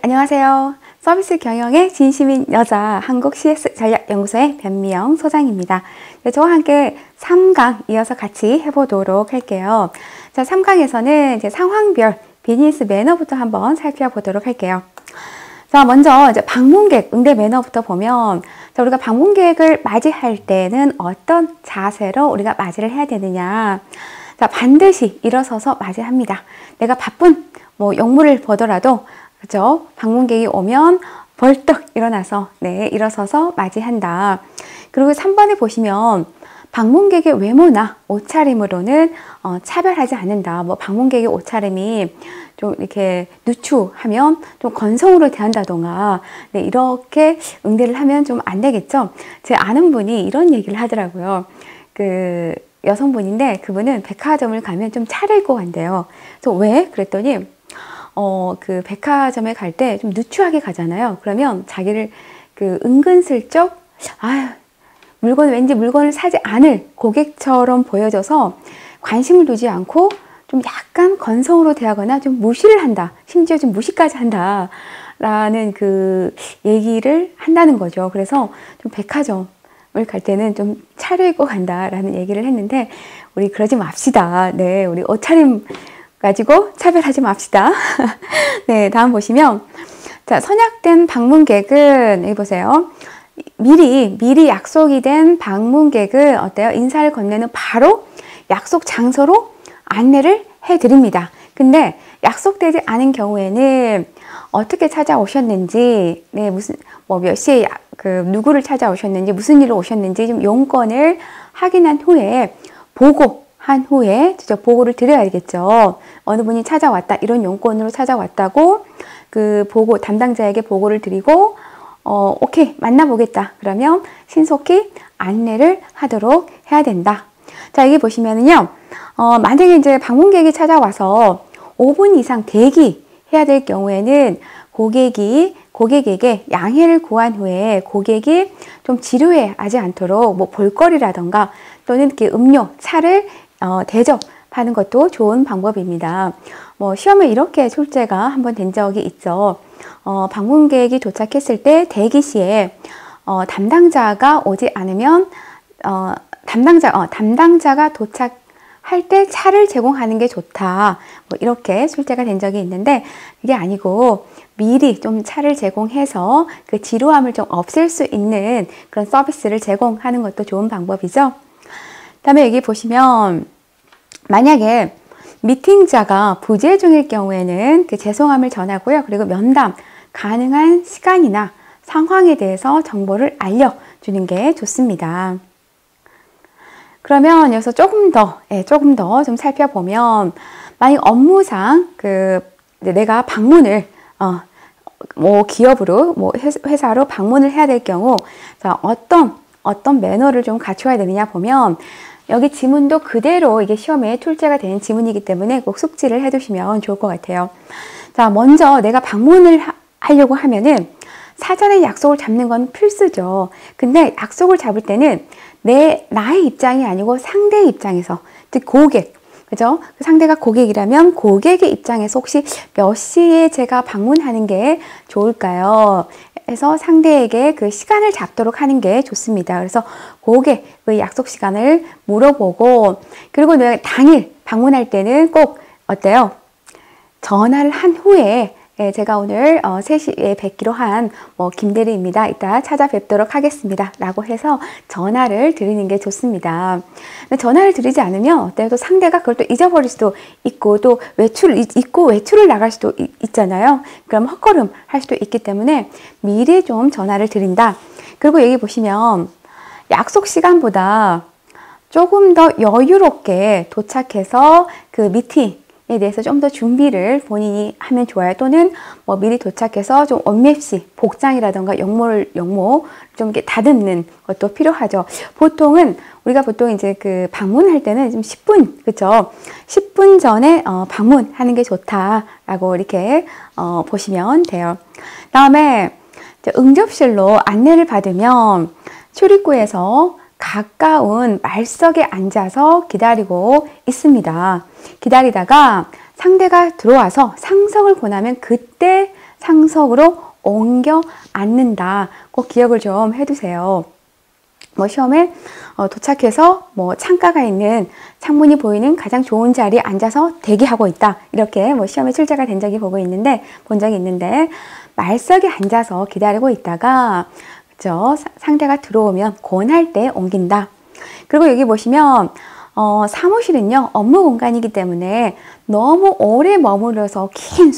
안녕하세요. 서비스 경영의 진심인 여자 한국 CS 전략연구소의 변미영 소장입니다. 저와 함께 3강 이어서 같이 해보도록 할게요. 자, 3강에서는 이제 상황별 비즈니스 매너부터 한번 살펴보도록 할게요. 자, 먼저 이제 방문객 응대 매너부터 보면, 자, 우리가 방문객을 맞이할 때는 어떤 자세로 우리가 맞이를 해야 되느냐. 자, 반드시 일어서서 맞이합니다. 내가 바쁜 역무를 보더라도, 그죠? 방문객이 오면 벌떡 일어나서, 일어서서 맞이한다. 그리고 3번에 보시면, 방문객의 외모나 옷차림으로는 차별하지 않는다. 방문객의 옷차림이 좀 이렇게 누추하면 좀 건성으로 대한다던가, 이렇게 응대를 하면 좀 안 되겠죠? 제 아는 분이 이런 얘기를 하더라고요. 그 여성분인데 그분은 백화점을 가면 좀 차려입고 간대요. 그래서 왜? 그랬더니 그 백화점에 갈 때 좀 누추하게 가잖아요. 그러면 자기를 그 은근슬쩍 왠지 물건을 사지 않을 고객처럼 보여져서 관심을 두지 않고 좀 약간 건성으로 대하거나 좀 무시를 한다. 심지어 좀 무시까지 한다. 라는 그 얘기를 한다는 거죠. 그래서 좀 백화점을 갈 때는 좀 차려입고 간다라는 얘기를 했는데, 우리 그러지 맙시다. 네, 우리 옷차림 가지고 차별하지 맙시다. 네, 다음 보시면, 자, 선약된 방문객은, 여기 보세요. 미리 약속이 된 방문객은 어때요? 인사를 건네는 바로 약속 장소로 안내를 해드립니다. 근데 약속되지 않은 경우에는 어떻게 찾아오셨는지, 몇 시에 누구를 찾아오셨는지, 무슨 일로 오셨는지 좀 용건을 확인한 후에 보고한 후에 보고를 드려야겠죠. 어느 분이 찾아왔다, 이런 용건으로 찾아왔다고 그 담당자에게 보고를 드리고, 오케이, 만나보겠다. 그러면 신속히 안내를 하도록 해야 된다. 자, 여기 보시면은요, 만약에 이제 방문객이 찾아와서 5분 이상 대기해야 될 경우에는 고객에게 양해를 구한 후에 고객이 좀 지루해하지 않도록 볼거리라던가 또는 이렇게 음료, 차를 대접하는 것도 좋은 방법입니다. 시험에 이렇게 출제가 한번 된 적이 있죠. 방문객이 도착했을 때 대기 시에 담당자가 오지 않으면 담당자가 도착할 때 차를 제공하는 게 좋다. 이렇게 출제가 된 적이 있는데, 그게 아니고 미리 좀 차를 제공해서 그 지루함을 좀 없앨 수 있는 그런 서비스를 제공하는 것도 좋은 방법이죠. 다음에 여기 보시면, 만약에 미팅자가 부재 중일 경우에는 그 죄송함을 전하고요. 그리고 면담 가능한 시간이나 상황에 대해서 정보를 알려주는 게 좋습니다. 그러면 여기서 조금 더 좀 살펴보면, 만약 업무상 내가 방문을 기업으로 회사로 방문을 해야 될 경우, 자, 어떤 매너를 좀 갖춰야 되느냐 보면, 여기 지문도 그대로 이게 시험에 출제가 되는 지문이기 때문에 꼭 숙지를 해두시면 좋을 것 같아요. 자, 먼저 내가 방문을 하려고 하면은 사전에 약속을 잡는 건 필수죠. 근데 약속을 잡을 때는 나의 입장이 아니고 상대의 입장에서, 즉 고객, 그죠? 상대가 고객이라면 고객의 입장에서 혹시 몇 시에 제가 방문하는 게 좋을까요? 해서 상대에게 그 시간을 잡도록 하는 게 좋습니다. 그래서 고객의 약속 시간을 물어보고, 그리고 내가 당일 방문할 때는 꼭 어때요? 전화를 한 후에, 제가 오늘 3시에 뵙기로 한 김대리입니다. 이따 찾아뵙도록 하겠습니다. 라고 해서 전화를 드리는 게 좋습니다. 근데 전화를 드리지 않으면 어때요? 또 상대가 그걸 또 잊어버릴 수도 있고, 또 외출을 나갈 수도 있잖아요. 그럼 헛걸음 할 수도 있기 때문에 미리 좀 전화를 드린다. 그리고 여기 보시면 약속 시간보다 조금 더 여유롭게 도착해서 그 미팅 에 대해서 좀 더 준비를 본인이 하면 좋아요. 또는 미리 도착해서 좀 옷맵시, 복장이라던가 용모 좀 이렇게 다듬는 것도 필요하죠. 우리가 보통 이제 그 방문할 때는 좀 10분, 그쵸? 10분 전에 방문하는 게 좋다라고 이렇게 보시면 돼요. 다음에 응접실로 안내를 받으면 출입구에서 가까운 말석에 앉아서 기다리고 있습니다. 기다리다가 상대가 들어와서 상성을 권하면 그때 상석으로 옮겨 앉는다. 꼭 기억을 좀 해두세요. 뭐 시험에 도착해서 뭐 창가가 있는 창문이 보이는 가장 좋은 자리에 앉아서 대기하고 있다. 이렇게 뭐 시험에 출제가 된 적이 본 적이 있는데 말석에 앉아서 기다리고 있다가 그죠? 상대가 들어오면 권할 때 옮긴다. 그리고 여기 보시면 사무실은요 업무 공간이기 때문에 너무 오래 머물러서 긴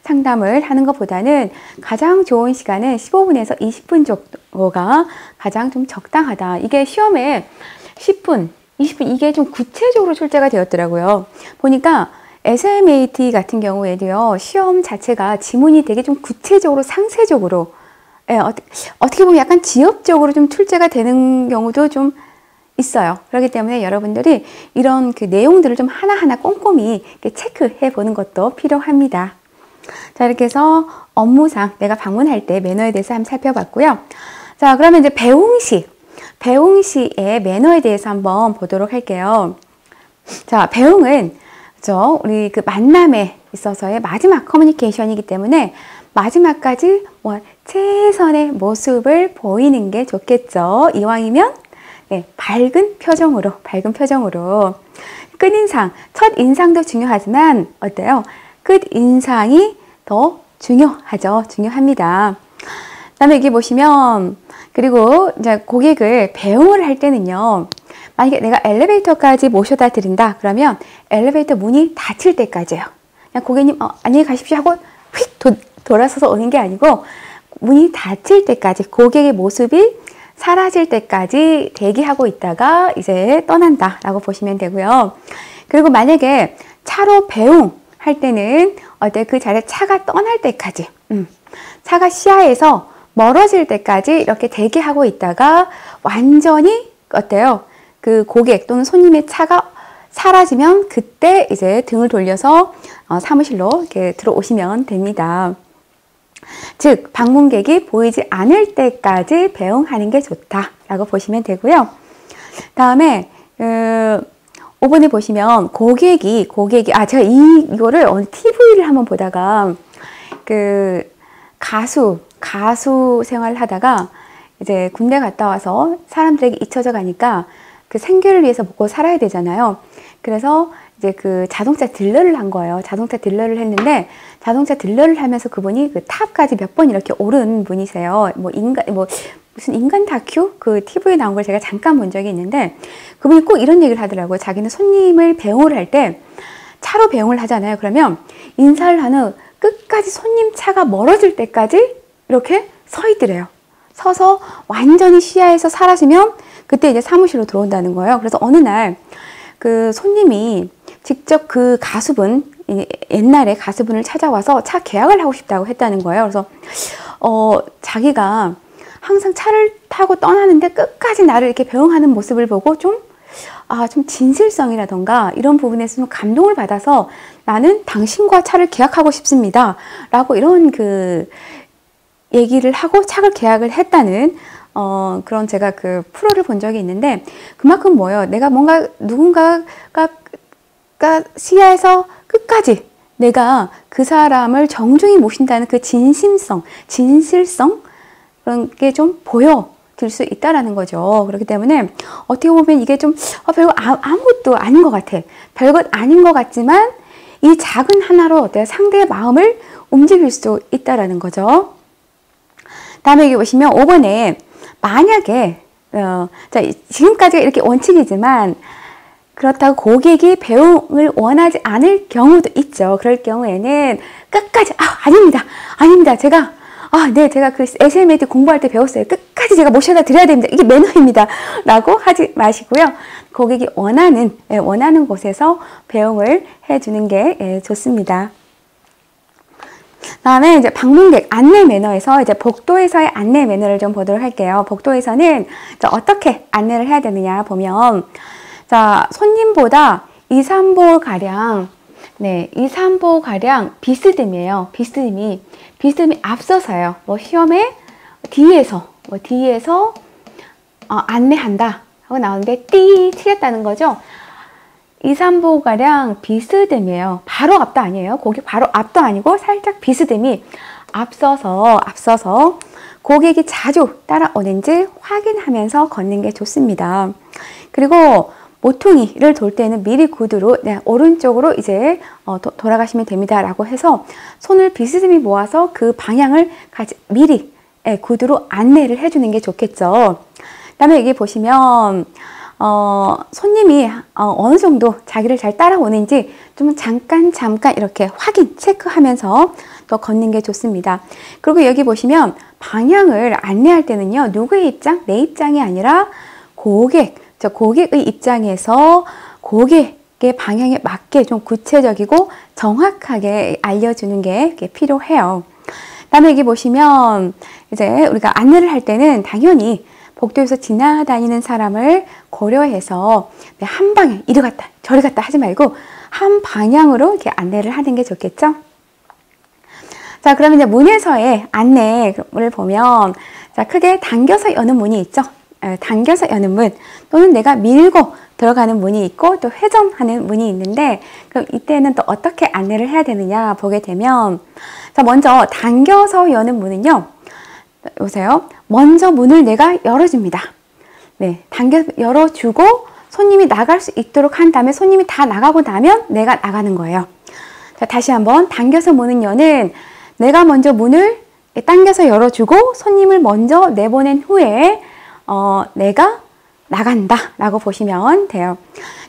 상담을 하는 것보다는 가장 좋은 시간은 15분에서 20분 정도가 가장 좀 적당하다. 이게 시험에 10분, 20분 이게 좀 구체적으로 출제가 되었더라고요. 보니까 SMAT 같은 경우에도요 시험 자체가 지문이 되게 좀 구체적으로 상세적으로 어떻게 보면 약간 지엽적으로 좀 출제가 되는 경우도 좀 있어요. 그렇기 때문에 여러분들이 이런 그 내용들을 좀 하나하나 꼼꼼히 체크해 보는 것도 필요합니다. 자, 이렇게 해서 업무상 내가 방문할 때 매너에 대해서 한번 살펴봤고요. 자, 그러면 이제 배웅시의 매너에 대해서 한번 보도록 할게요. 자, 배웅은 우리 그 만남에 있어서의 마지막 커뮤니케이션이기 때문에 마지막까지 최선의 모습을 보이는 게 좋겠죠. 이왕이면 밝은 표정으로 끝인상, 첫 인상도 중요하지만 어때요? 끝인상이 더 중요합니다. 그다음에 여기 보시면 그리고 이제 고객을 배웅을 할 때는요. 만약에 내가 엘리베이터까지 모셔다 드린다 그러면 엘리베이터 문이 닫힐 때까지요. 그냥 고객님 안녕히 가십시오 하고 휙 돌아서서 오는 게 아니고 문이 닫힐 때까지 고객의 모습이 사라질 때까지 대기하고 있다가 이제 떠난다 라고 보시면 되고요. 그리고 만약에 차로 배웅할 때는 그 자리에 차가 떠날 때까지 차가 시야에서 멀어질 때까지 이렇게 대기하고 있다가 완전히 어때요? 그 고객 또는 손님의 차가 사라지면 그때 이제 등을 돌려서 사무실로 이렇게 들어오시면 됩니다. 즉 방문객이 보이지 않을 때까지 배웅하는 게 좋다라고 보시면 되고요. 다음에 5번에 보시면 고객이 제가 이거를 TV를 한번 보다가 그 가수 생활을 하다가 이제 군대 갔다 와서 사람들에게 잊혀져 가니까 그 생계를 위해서 먹고 살아야 되잖아요. 그래서 이제 그 자동차 딜러를 한 거예요. 자동차 딜러를 했는데 자동차 딜러를 하면서 그분이 그 탑까지 몇 번 이렇게 오른 분이세요. 무슨 인간 다큐? 그 TV에 나온 걸 제가 잠깐 본 적이 있는데 그분이 꼭 이런 얘기를 하더라고요. 자기는 손님을 배웅을 할 때 차로 배웅을 하잖아요. 그러면 인사를 한 후 끝까지 손님 차가 멀어질 때까지 이렇게 서 있더래요. 서서 완전히 시야에서 사라지면 그때 이제 사무실로 들어온다는 거예요. 그래서 어느 날 그 손님이 직접 그 가수분, 옛날에 가수분을 찾아와서 차 계약을 하고 싶다고 했다는 거예요. 그래서 자기가 항상 차를 타고 떠나는데 끝까지 나를 이렇게 배웅하는 모습을 보고 좀 진실성이라던가 이런 부분에서 좀 감동을 받아서 나는 당신과 차를 계약하고 싶습니다. 라고 이런 그 얘기를 하고 차를 계약을 했다는 그런 제가 그 프로를 본 적이 있는데 그만큼 뭐예요? 내가 뭔가 누군가가 시야에서 끝까지 내가 그 사람을 정중히 모신다는 그 진실성 그런 게 좀 보여질 수 있다라는 거죠. 그렇기 때문에 어떻게 보면 이게 좀 별거 아무것도 아닌 것 같아. 별것 아닌 것 같지만 이 작은 하나로 상대의 마음을 움직일 수 있다라는 거죠. 다음에 여기 보시면 5번에 만약에 지금까지가 이렇게 원칙이지만 그렇다고 고객이 배웅을 원하지 않을 경우도 있죠. 그럴 경우에는 끝까지 아닙니다. 제가 그 SMAT 공부할 때 배웠어요. 끝까지 제가 모셔다 드려야 됩니다. 이게 매너입니다. 라고 하지 마시고요. 고객이 원하는 곳에서 배웅을 해주는 게 좋습니다. 다음에 이제 방문객 안내 매너에서 이제 복도에서의 안내 매너를 좀 보도록 할게요. 복도에서는 어떻게 안내를 해야 되느냐 보면 손님보다 2, 3보 가량 비스듬이에요. 비스듬이 앞서서요. 시험에 뒤에서 안내한다 하고 나오는데 틀렸다는 거죠. 2, 3보가량 비스듬해요. 바로 앞도 아니에요. 고객 바로 앞도 아니고 살짝 비스듬히 앞서서 고객이 자주 따라오는지 확인하면서 걷는 게 좋습니다. 그리고 모퉁이를 돌 때는 미리 구두로 오른쪽으로 이제 돌아가시면 됩니다 라고 해서 손을 비스듬히 모아서 그 방향을 미리 구두로 안내를 해주는 게 좋겠죠. 그 다음에 여기 보시면 손님이 어느 정도 자기를 잘 따라오는지 좀 잠깐 이렇게 확인, 체크하면서 또 걷는 게 좋습니다. 그리고 여기 보시면 방향을 안내할 때는요, 누구의 입장? 내 입장이 아니라 고객의 입장에서 고객의 방향에 맞게 좀 구체적이고 정확하게 알려주는 게 필요해요. 그 다음에 여기 보시면 이제 우리가 안내를 할 때는 당연히 복도에서 지나다니는 사람을 고려해서 한 방향 이리 갔다 저리 갔다 하지 말고 한 방향으로 이렇게 안내를 하는 게 좋겠죠. 자, 그러면 이제 문에서의 안내를 보면 자, 크게 당겨서 여는 문이 있죠. 당겨서 여는 문 또는 내가 밀고 들어가는 문이 있고 또 회전하는 문이 있는데 그럼 이때는 또 어떻게 안내를 해야 되느냐 보게 되면 자, 먼저 당겨서 여는 문은요. 보세요. 먼저 문을 내가 열어줍니다. 네, 당겨 열어주고 손님이 나갈 수 있도록 한 다음에 손님이 다 나가고 나면 내가 나가는 거예요. 자, 다시 한번 당겨서 문을 여는 내가 먼저 문을 당겨서 열어주고 손님을 먼저 내보낸 후에 내가 나간다 라고 보시면 돼요.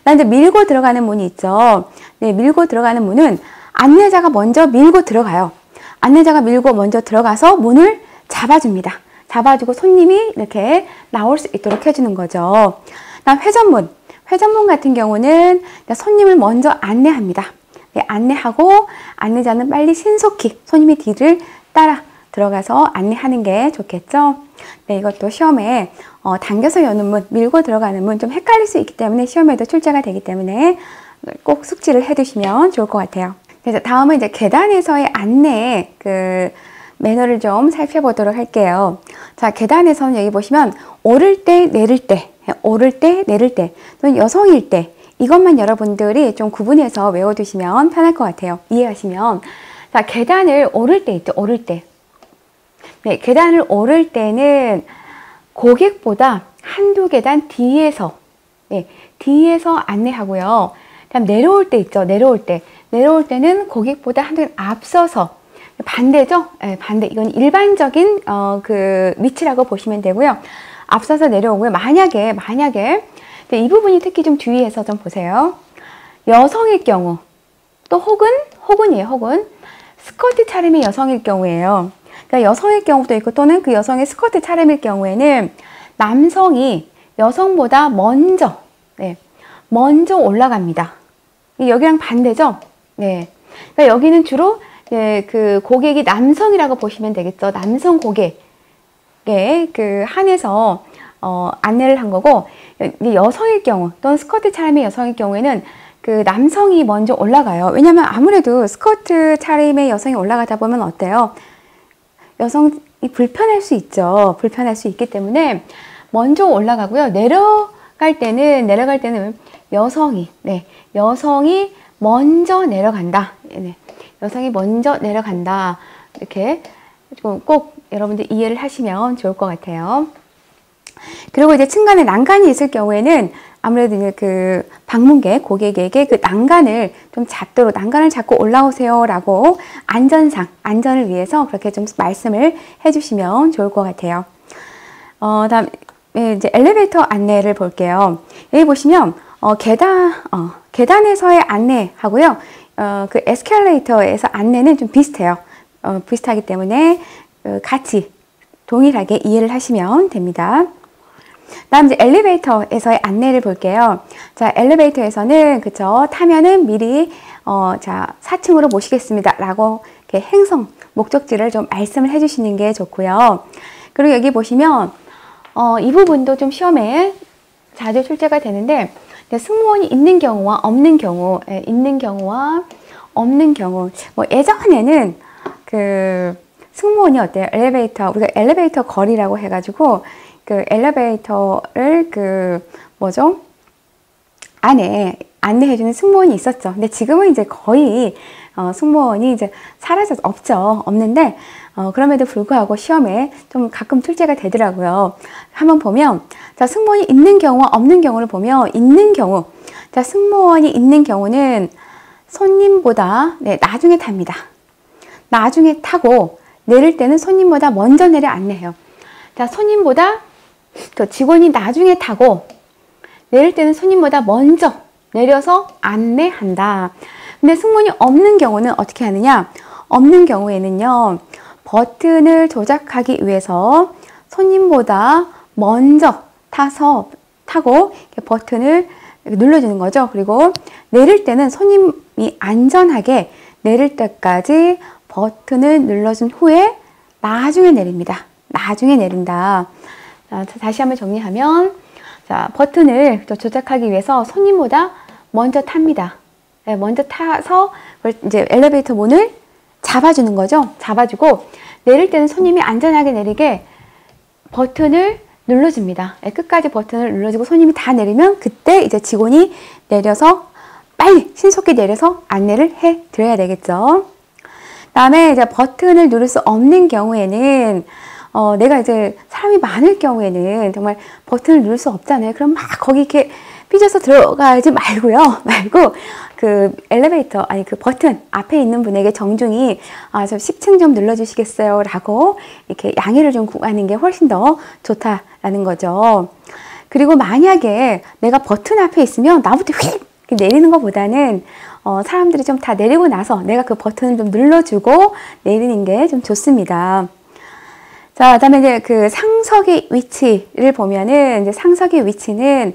나 이제 밀고 들어가는 문이 있죠. 네, 밀고 들어가는 문은 안내자가 먼저 밀고 들어가요. 안내자가 밀고 먼저 들어가서 문을 잡아줍니다. 잡아주고 손님이 이렇게 나올 수 있도록 해주는 거죠. 다음 회전문 같은 경우는 손님을 먼저 안내합니다. 네, 안내하고 안내자는 빨리 신속히 손님의 뒤를 따라 들어가서 안내하는 게 좋겠죠. 네, 이것도 시험에 당겨서 여는 문, 밀고 들어가는 문 좀 헷갈릴 수 있기 때문에 시험에도 출제가 되기 때문에 꼭 숙지를 해두시면 좋을 것 같아요. 그래서 다음은 이제 계단에서의 안내 매너를 좀 살펴보도록 할게요. 자, 계단에서는 여기 보시면 오를 때, 내릴 때, 또는 여성일 때 이것만 여러분들이 좀 구분해서 외워두시면 편할 것 같아요. 이해하시면. 자, 계단을 오를 때 있죠. 오를 때. 네, 계단을 오를 때는 고객보다 한두 계단 뒤에서 안내하고요. 다음 내려올 때 있죠. 내려올 때는 고객보다 한두 계단 앞서서 반대죠? 네, 반대. 이건 일반적인 위치라고 보시면 되고요. 앞서서 내려오고요. 만약에 이 부분이 특히 좀 주의해서 좀 보세요. 여성일 경우 또 혹은 스커트 차림의 여성일 경우에요. 그러니까 여성일 경우도 있고 또는 그 여성의 스커트 차림일 경우에는 남성이 여성보다 먼저 올라갑니다. 여기랑 반대죠? 네. 그러니까 여기는 주로 그 고객이 남성이라고 보시면 되겠죠. 남성 고객에 한해서 안내를 한 거고 여성일 경우 또는 스커트 차림의 여성일 경우에는 그 남성이 먼저 올라가요. 왜냐면 아무래도 스커트 차림의 여성이 올라가다 보면 어때요? 여성이 불편할 수 있죠. 불편할 수 있기 때문에 먼저 올라가고요. 내려갈 때는 여성이 먼저 내려간다. 네. 여성이 먼저 내려간다. 이렇게 꼭 여러분들 이해를 하시면 좋을 것 같아요. 그리고 이제 층간에 난간이 있을 경우에는 아무래도 이제 그 방문객, 고객에게 그 난간을 좀 잡도록 난간을 잡고 올라오세요 라고 안전을 위해서 그렇게 좀 말씀을 해주시면 좋을 것 같아요. 다음 이제 엘리베이터 안내를 볼게요. 여기 보시면 계단에서의 안내하고요. 그 에스컬레이터에서 안내는 좀 비슷해요. 비슷하기 때문에 같이 동일하게 이해를 하시면 됩니다. 다음 이제 엘리베이터에서의 안내를 볼게요. 자, 엘리베이터에서는 그쵸 타면은 미리 자 4층으로 모시겠습니다 라고 이렇게 행성 목적지를 좀 말씀을 해주시는 게 좋고요. 그리고 여기 보시면 이 부분도 좀 시험에 자주 출제가 되는데 승무원이 있는 경우와 없는 경우, 뭐 예전에는 그 승무원이 어때요? 우리가 엘리베이터 거리라고 해가지고 그 엘리베이터를 안에 안내해주는 승무원이 있었죠. 근데 지금은 이제 거의 승무원이 이제 사라져서 없는데 그럼에도 불구하고 시험에 좀 가끔 출제가 되더라고요. 한번 보면 자, 승무원이 있는 경우와 없는 경우를 보면 있는 경우, 자, 승무원이 있는 경우는 손님보다 나중에 탑니다. 나중에 타고 내릴 때는 손님보다 먼저 내려 안내해요. 자, 손님보다 직원이 나중에 타고 내릴 때는 손님보다 먼저 내려서 안내한다. 근데 승무원이 없는 경우는 어떻게 하느냐? 없는 경우에는요, 버튼을 조작하기 위해서 손님보다 먼저 타고 버튼을 눌러주는 거죠. 그리고 내릴 때는 손님이 안전하게 내릴 때까지 버튼을 눌러준 후에 나중에 내립니다. 나중에 내린다. 자, 다시 한번 정리하면, 자, 버튼을 조작하기 위해서 손님보다 먼저 탑니다. 네, 먼저 타서 이제 엘리베이터 문을 잡아주는 거죠. 잡아주고 내릴 때는 손님이 안전하게 내리게 버튼을 눌러줍니다. 네, 끝까지 버튼을 눌러주고 손님이 다 내리면 그때 이제 직원이 내려서 빨리 신속히 내려서 안내를 해 드려야 되겠죠. 다음에 이제 버튼을 누를 수 없는 경우에는 내가 이제 사람이 많을 경우에는 정말 버튼을 누를 수 없잖아요. 그럼 막 거기 이렇게 삐져서 들어가지 말고 그 엘리베이터 그 버튼 앞에 있는 분에게 정중히 저 10층 좀 눌러주시겠어요? 라고 이렇게 양해를 좀 구하는 게 훨씬 더 좋다라는 거죠. 그리고 만약에 내가 버튼 앞에 있으면 나부터 휙 내리는 것보다는 사람들이 좀 다 내리고 나서 내가 그 버튼을 좀 눌러주고 내리는 게 좀 좋습니다. 자, 그다음에 이제 그 상석의 위치를 보면은 이제 상석의 위치는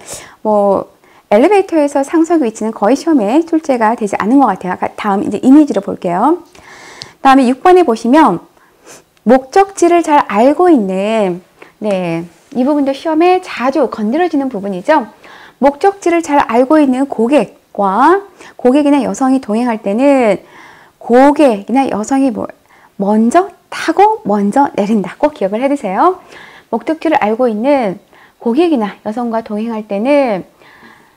엘리베이터에서 상석의 위치는 거의 시험에 출제가 되지 않은 것 같아요. 다음 이제 이미지로 볼게요. 다음에 6번에 보시면 목적지를 잘 알고 있는 이 부분도 시험에 자주 건드려지는 부분이죠. 목적지를 잘 알고 있는 고객이나 여성이 동행할 때는 고객이나 여성이 먼저 타고 먼저 내린다. 꼭 기억을 해두세요. 목적지를 알고 있는 고객이나 여성과 동행할 때는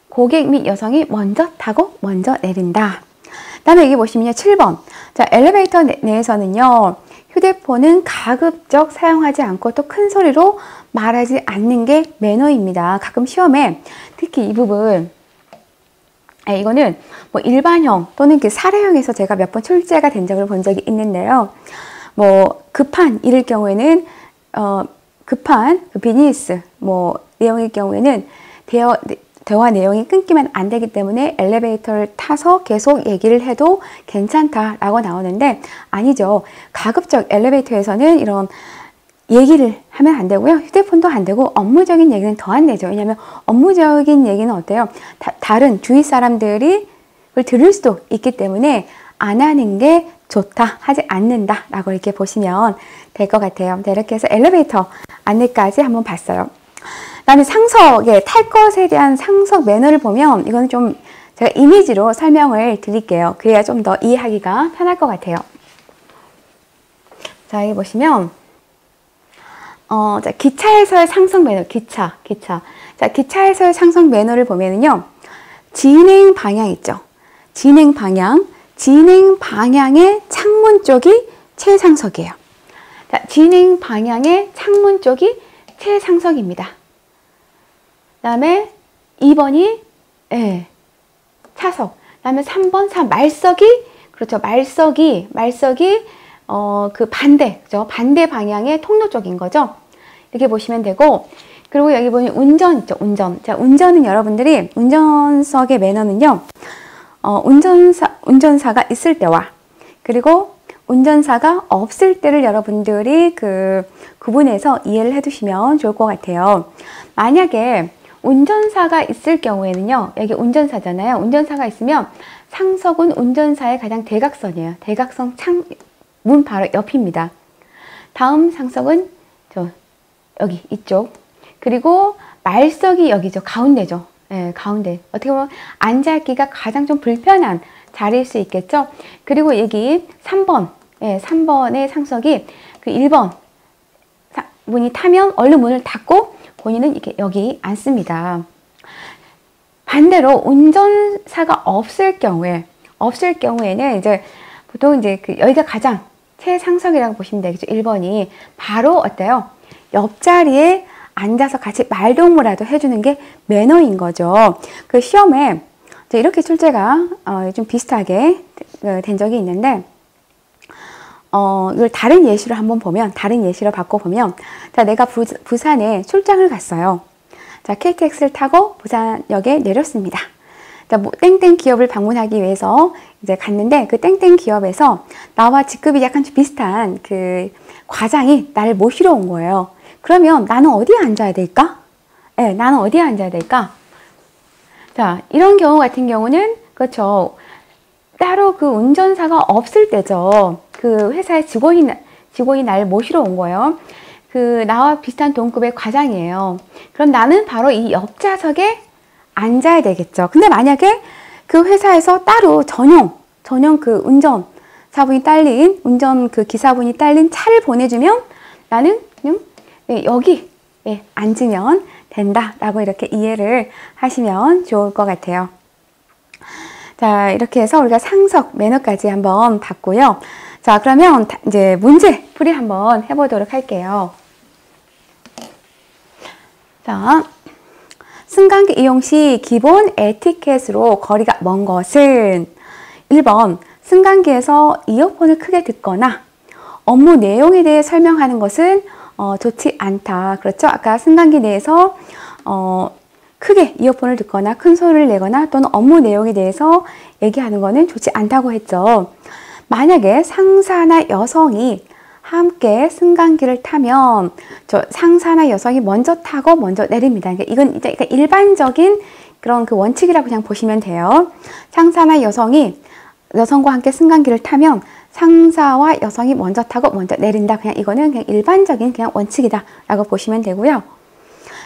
고객 및 여성이 먼저 타고 먼저 내린다. 다음에 여기 보시면요. 7번. 자, 엘리베이터 내에서는요. 휴대폰은 가급적 사용하지 않고 또 큰 소리로 말하지 않는 게 매너입니다. 가끔 시험에 특히 이 부분 이거는 일반형 또는 그 사례형에서 제가 몇 번 출제가 된 적을 본 적이 있는데요. 급한 일일 경우에는 급한 그 비즈니스 내용일 경우에는 대화 내용이 끊기면 안 되기 때문에 엘리베이터를 타서 계속 얘기를 해도 괜찮다라고 나오는데 아니죠. 가급적 엘리베이터에서는 이런 얘기를 하면 안 되고요. 휴대폰도 안 되고 업무적인 얘기는 더 안 되죠. 왜냐하면 업무적인 얘기는 어때요? 다른 주위 사람들이 그걸 들을 수도 있기 때문에 안 하는 게 좋다, 하지 않는다 라고 이렇게 보시면 될 것 같아요. 이렇게 해서 엘리베이터 안내까지 한번 봤어요. 그 다음에 상석에 탈 것에 대한 상석 매너를 보면 이거는 좀 제가 이미지로 설명을 드릴게요. 그래야 좀 더 이해하기가 편할 것 같아요. 자, 여기 보시면 자, 기차에서의 상석 매너, 기차. 자, 기차에서의 상석 매너를 보면은요, 진행 방향 있죠. 진행 방향의 창문 쪽이 최상석이에요. 자, 진행 방향의 창문 쪽이 최상석입니다. 그 다음에 2번이 차석. 그 다음에 3번 말석이, 그렇죠. 말석이 그 반대, 그죠? 반대 방향의 통로 쪽인 거죠. 이렇게 보시면 되고, 그리고 여기 보면 운전 있죠, 운전. 자, 운전은 여러분들이, 운전석의 매너는요, 운전사가 있을 때와, 그리고 운전사가 없을 때를 여러분들이 구분해서 이해를 해 두시면 좋을 것 같아요. 만약에 운전사가 있을 경우에는요, 여기 운전사잖아요. 운전사가 있으면 상석은 운전사의 가장 대각선이에요. 대각선 문 바로 옆입니다. 다음 상석은 여기 이쪽. 그리고 말석이 여기죠. 가운데죠. 가운데. 어떻게 보면 앉아있기가 가장 좀 불편한 자리일 수 있겠죠. 그리고 여기 3번. 3번의 상석이 그 1번 문이 타면 얼른 문을 닫고 본인은 이렇게 여기 앉습니다. 반대로 운전사가 없을 경우에는 이제 보통 이제 그 여기가 가장 최상석이라고 보시면 되겠죠. 1번이 바로 어때요? 옆자리에 앉아서 같이 말동무라도 해주는 게 매너인 거죠. 그 시험에 이렇게 출제가 좀 비슷하게 된 적이 있는데, 이걸 다른 예시로 한번 보면, 다른 예시로 바꿔보면, 자, 내가 부산에 출장을 갔어요. 자, KTX를 타고 부산역에 내렸습니다. 자, 뭐, 땡땡 기업을 방문하기 위해서 이제 갔는데, 그 땡땡 기업에서 나와 직급이 약간 좀 비슷한 그 과장이 나를 모시러 온 거예요. 그러면 나는 어디에 앉아야 될까? 네, 나는 어디에 앉아야 될까? 자, 이런 경우 같은 경우는, 그렇죠. 따로 그 운전사가 없을 때죠. 그 회사의 직원이 나를 모시러 온 거예요. 그 나와 비슷한 동급의 과장이에요. 그럼 나는 바로 이 옆좌석에 앉아야 되겠죠. 근데 만약에 그 회사에서 따로 전용 그 운전사분이 딸린, 그 기사분이 딸린 차를 보내주면 나는 그냥 여기 앉으면 된다라고 이렇게 이해를 하시면 좋을 것 같아요. 자, 이렇게 해서 우리가 상석, 매너까지 한번 봤고요. 자, 그러면 이제 문제 풀이 한번 해보도록 할게요. 자, 승강기 이용 시 기본 에티켓으로 거리가 먼 것은 1번, 승강기에서 이어폰을 크게 듣거나 업무 내용에 대해 설명하는 것은 좋지 않다. 그렇죠? 아까 승강기 내에서 크게 이어폰을 듣거나 큰 소리를 내거나 또는 업무 내용에 대해서 얘기하는 것은 좋지 않다고 했죠. 만약에 상사나 여성이 함께 승강기를 타면 상사나 여성이 먼저 타고 먼저 내립니다. 그러니까 이건 이제 일반적인 그런 그 원칙이라고 그냥 보시면 돼요. 상사나 여성과 함께 승강기를 타면 상사와 여성이 먼저 타고 먼저 내린다. 그냥 이거는 그냥 일반적인 그냥 원칙이다라고 보시면 되고요.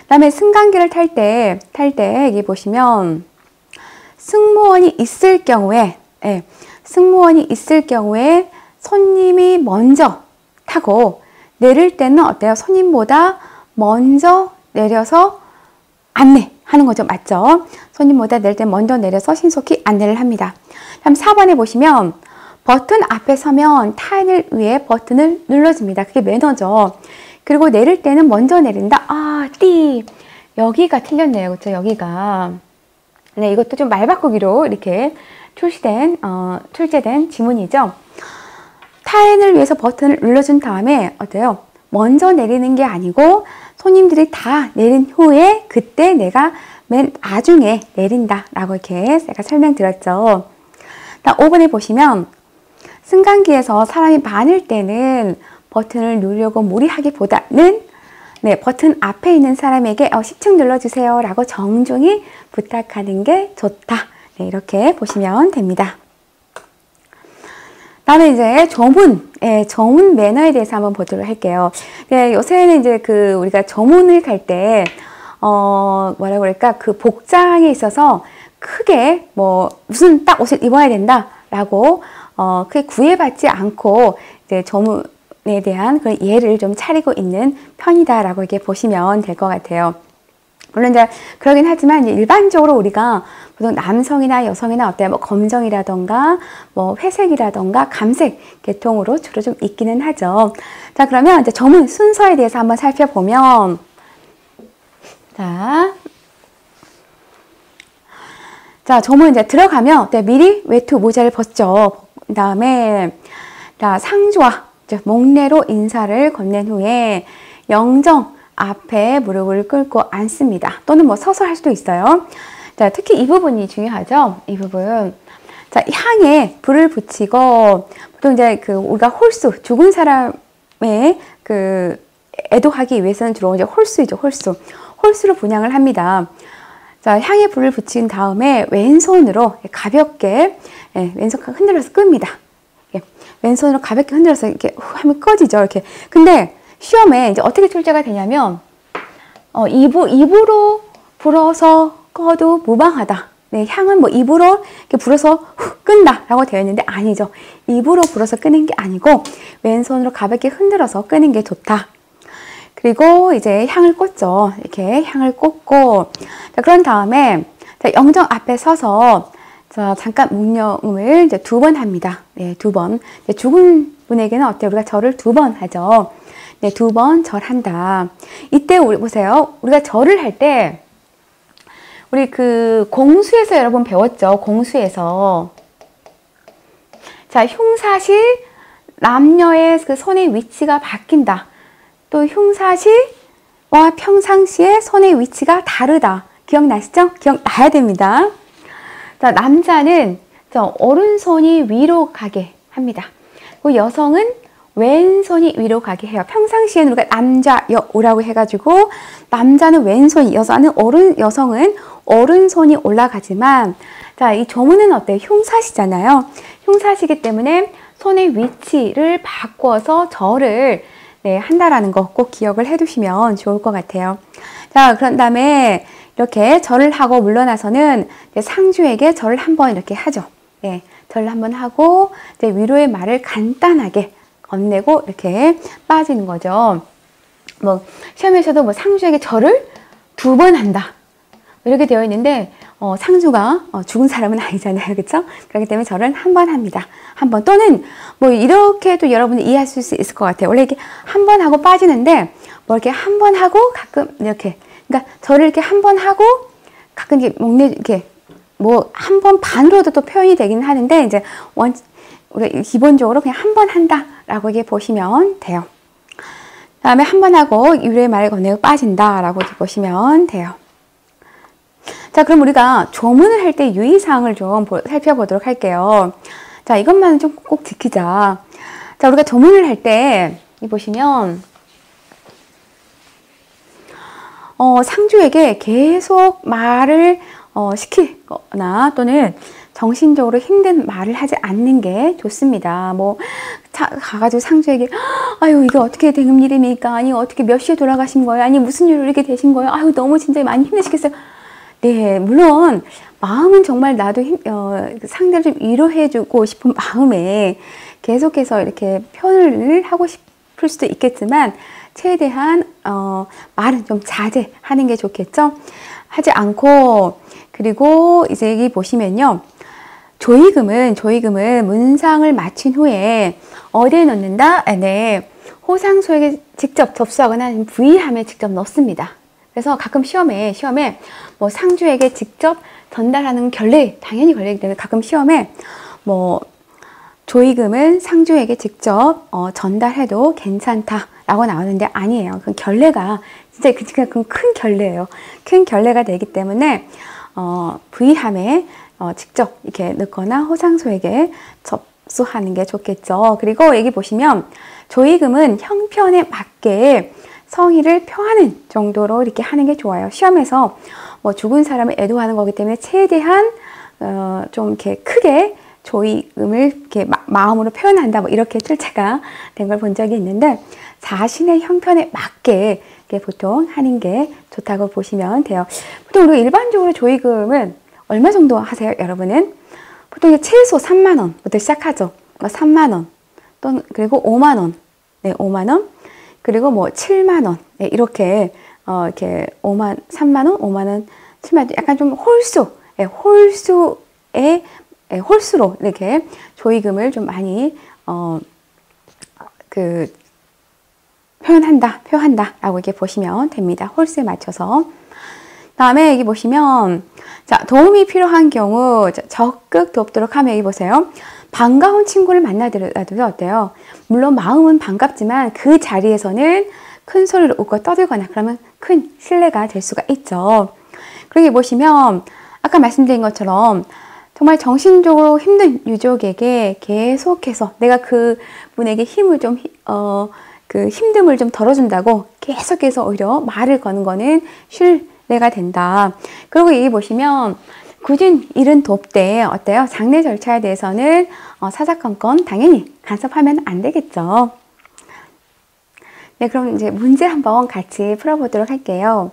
그다음에 승강기를 탈 때 여기 보시면 승무원이 있을 경우에 손님이 먼저 타고 내릴 때는 어때요? 손님보다 먼저 내려서 안내하는 거죠. 맞죠? 손님보다 내릴 때 먼저 내려서 신속히 안내를 합니다. 다음 4번에 보시면 버튼 앞에 서면 타인을 위해 버튼을 눌러줍니다. 그게 매너죠. 그리고 내릴 때는 먼저 내린다. 여기가 틀렸네요. 그렇죠? 여기가. 네, 이것도 좀 말 바꾸기로 이렇게 출제된 지문이죠. 타인을 위해서 버튼을 눌러준 다음에 어때요? 먼저 내리는 게 아니고 손님들이 다 내린 후에 그때 내가 맨 나중에 내린다 라고 이렇게 제가 설명드렸죠. 5번에 보시면 승강기에서 사람이 많을 때는 버튼을 누르려고 무리하기보다는 버튼 앞에 있는 사람에게 10층 눌러주세요 라고 정중히 부탁하는 게 좋다. 네, 이렇게 보시면 됩니다. 다음에 이제 조문 매너에 대해서 한번 보도록 할게요. 네, 요새는 이제 우리가 조문을 갈 때, 뭐라고 그럴까, 그 복장에 있어서 크게 무슨 딱 옷을 입어야 된다라고, 크게 구애받지 않고, 이제 조문에 대한 그런 예를 좀 차리고 있는 편이다라고 이렇게 보시면 될 것 같아요. 물론 이제 그러긴 하지만 일반적으로 우리가 보통 남성이나 여성이나 어때요? 검정이라던가 회색이라던가 감색 계통으로 주로 좀 있기는 하죠. 자, 그러면 이제 조문 순서에 대해서 한번 살펴보면 자, 조문 이제 들어가면 미리 외투 모자를 벗죠. 그다음에 상주와 목례로 인사를 건넨 후에 영정 앞에 무릎을 꿇고 앉습니다. 또는 서서 할 수도 있어요. 자, 특히 이 부분이 중요하죠. 이 부분. 자, 향에 불을 붙이고, 보통 이제 우리가 홀수, 죽은 사람의 애도하기 위해서는 주로 이제 홀수이죠, 홀수. 홀수로 분향을 합니다. 자, 향에 불을 붙인 다음에 왼손으로 가볍게, 왼손 흔들어서 끕니다. 왼손으로 가볍게 흔들어서 이렇게 하면 꺼지죠, 이렇게. 근데 시험에 이제 어떻게 출제가 되냐면, 입으로 불어서 꺼도 무방하다. 네, 향은 입으로 이렇게 불어서 훅 끈다 라고 되어 있는데 아니죠. 입으로 불어서 끄는 게 아니고 왼손으로 가볍게 흔들어서 끄는 게 좋다. 그리고 이제 향을 꽂죠. 이렇게 향을 꽂고, 자, 그런 다음에 자, 영정 앞에 서서 자, 잠깐 묵념을 이제 2번 합니다. 네, 2번. 죽은 분에게는 어때요? 우리가 절을 2번 하죠. 네, 2번 절한다. 이때 우리 보세요. 우리가 절을 할 때 우리 그 공수에서 여러분 배웠죠? 공수에서. 자, 흉사시 남녀의 그 손의 위치가 바뀐다. 또 흉사시와 평상시의 손의 위치가 다르다. 기억나시죠? 기억나야 됩니다. 자, 남자는 오른손이 위로 가게 합니다. 그리고 여성은 왼손이 위로 가게 해요. 평상시에는 우리가 남자, 여우라고 해가지고 남자는 왼손이, 여성은 오른손이 올라가지만 자, 이 조문은 어때요? 흉사시잖아요. 흉사시기 때문에 손의 위치를 바꿔서 절을 네, 한다라는 거 꼭 기억을 해두시면 좋을 것 같아요. 자, 그런 다음에 이렇게 절을 하고 물러나서는 상주에게 절을 한번 이렇게 하죠. 네, 절을 한번 하고 이제 위로의 말을 간단하게 건네고 이렇게 빠지는 거죠. 뭐 시험에서도 뭐 상주에게 절을 2번 한다 이렇게 되어 있는데 상주가 죽은 사람은 아니잖아요, 그렇죠? 그렇기 때문에 절을 한 번 합니다. 한 번 또는 뭐 이렇게도 여러분이 이해하실 수 있을 것 같아요. 원래 이렇게 한 번 하고 빠지는데 뭐 이렇게 한 번 하고 가끔 이렇게 그러니까 절을 이렇게 한 번 하고 가끔 이렇게 뭐 한 번 반으로도 또 표현이 되긴 하는데 이제 우리가 기본적으로 그냥 한 번 한다라고 이렇게 보시면 돼요. 다음에 한 번 하고 위로의 말을 건네고 빠진다라고 이렇게 보시면 돼요. 자, 그럼 우리가 조문을 할 때 유의사항을 좀 살펴보도록 할게요. 자, 이것만은 좀 꼭 지키자. 자, 우리가 조문을 할 때 보시면 상주에게 계속 말을 시키거나 또는 정신적으로 힘든 말을 하지 않는 게 좋습니다. 뭐 가가지고 상주에게 아유 이게 어떻게 된 일입니까? 아니 어떻게 몇 시에 돌아가신 거예요? 아니 무슨 일로 이렇게 되신 거예요? 아유 너무 진짜 많이 힘드시겠어요? 네, 물론 마음은 정말 나도 상대를 좀 위로해주고 싶은 마음에 계속해서 이렇게 표현을 하고 싶을 수도 있겠지만 최대한 말은 좀 자제하는 게 좋겠죠. 하지 않고 그리고 이제 여기 보시면요. 조의금은 문상을 마친 후에 어디에 넣는다? 네, 호상소에게 직접 접수하거나 부의함에 직접 넣습니다. 그래서 가끔 시험에 뭐 상주에게 직접 전달하는 당연히 걸리기 때문에 가끔 시험에 뭐 조의금은 상주에게 직접 전달해도 괜찮다라고 나오는데 아니에요. 그 결례가 진짜 그건 큰 결례예요. 큰 결례가 되기 때문에 부의함에 직접 이렇게 넣거나 호상소에게 접수하는 게 좋겠죠. 그리고 여기 보시면 조의금은 형편에 맞게 성의를 표하는 정도로 이렇게 하는 게 좋아요. 시험에서 뭐 죽은 사람을 애도하는 거기 때문에 최대한 좀 이렇게 크게 조의금을 이렇게 마음으로 표현한다 뭐 이렇게 출제가 된 걸 본 적이 있는데 자신의 형편에 맞게 이렇게 보통 하는 게 좋다고 보시면 돼요. 보통 우리가 일반적으로 조의금은 얼마 정도 하세요, 여러분은? 보통 최소 3만 원부터 시작하죠. 3만 원, 또는 그리고 5만 원, 네, 5만 원. 그리고 뭐 7만 원 네, 이렇게 이렇게 3만 원, 5만 원, 7만 원 약간 좀 홀수로 이렇게 조의금을 좀 많이 표한다라고 이렇게 보시면 됩니다. 홀수에 맞춰서. 다음에 여기 보시면 자, 도움이 필요한 경우 적극 돕도록 하면 여기 보세요. 반가운 친구를 만나더라도 어때요? 물론 마음은 반갑지만 그 자리에서는 큰 소리로 웃고 떠들거나 그러면 큰 실례가 될 수가 있죠. 그러기 보시면 아까 말씀드린 것처럼 정말 정신적으로 힘든 유족에게 계속해서 내가 그 분에게 힘을 좀 그 힘듦을 좀 덜어준다고 계속해서 오히려 말을 거는 거는 실례가 된다. 그리고 여기 보시면 굳은 일은 돕되 어때요? 장례 절차에 대해서는 사사건건 당연히 간섭하면 안 되겠죠. 네, 그럼 이제 문제 한번 같이 풀어보도록 할게요.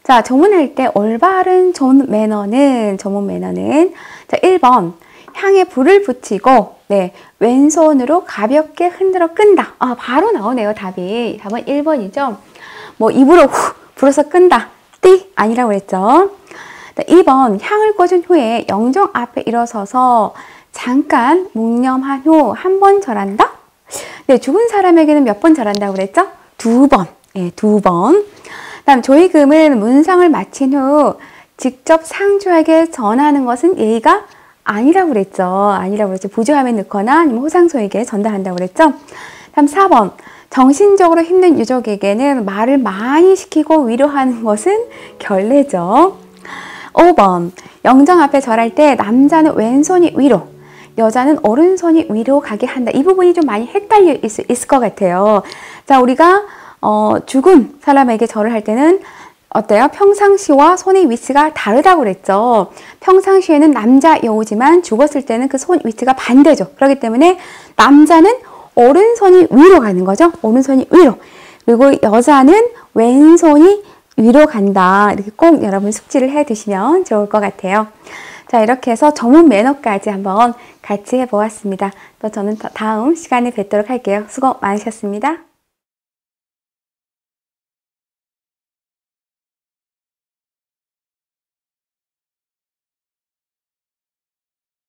자, 조문할 때 올바른 조문 매너는 자, 1번 향에 불을 붙이고 네, 왼손으로 가볍게 흔들어 끈다. 바로 나오네요, 답이. 답은 1번이죠. 뭐 입으로 후 불어서 끈다. 띠 아니라고 그랬죠. 2번, 향을 꽂은 후에 영정 앞에 일어서서 잠깐 묵념한 후 한 번 절한다? 네, 죽은 사람에게는 몇 번 절한다고 그랬죠? 2번. 예, 2번. 다음, 조의금은 문상을 마친 후 직접 상주에게 전하는 것은 예의가 아니라고 그랬죠. 아니라고 그랬죠. 부조함에 넣거나 아니면 호상소에게 전달한다고 그랬죠. 다음 4번. 정신적으로 힘든 유족에게는 말을 많이 시키고 위로하는 것은 결례죠. 5번. 영정 앞에 절할 때 남자는 왼손이 위로, 여자는 오른손이 위로 가게 한다. 이 부분이 좀 많이 헷갈려 있을 것 같아요. 자, 우리가 죽은 사람에게 절을 할 때는 어때요? 평상시와 손의 위치가 다르다고 그랬죠. 평상시에는 남자 여우지만 죽었을 때는 그 손 위치가 반대죠. 그렇기 때문에 남자는 오른손이 위로 가는 거죠. 오른손이 위로. 그리고 여자는 왼손이 위로 간다. 이렇게 꼭 여러분 숙지를 해 두시면 좋을 것 같아요. 자, 이렇게 해서 전문 매너까지 한번 같이 해보았습니다. 또 저는 다음 시간에 뵙도록 할게요. 수고 많으셨습니다.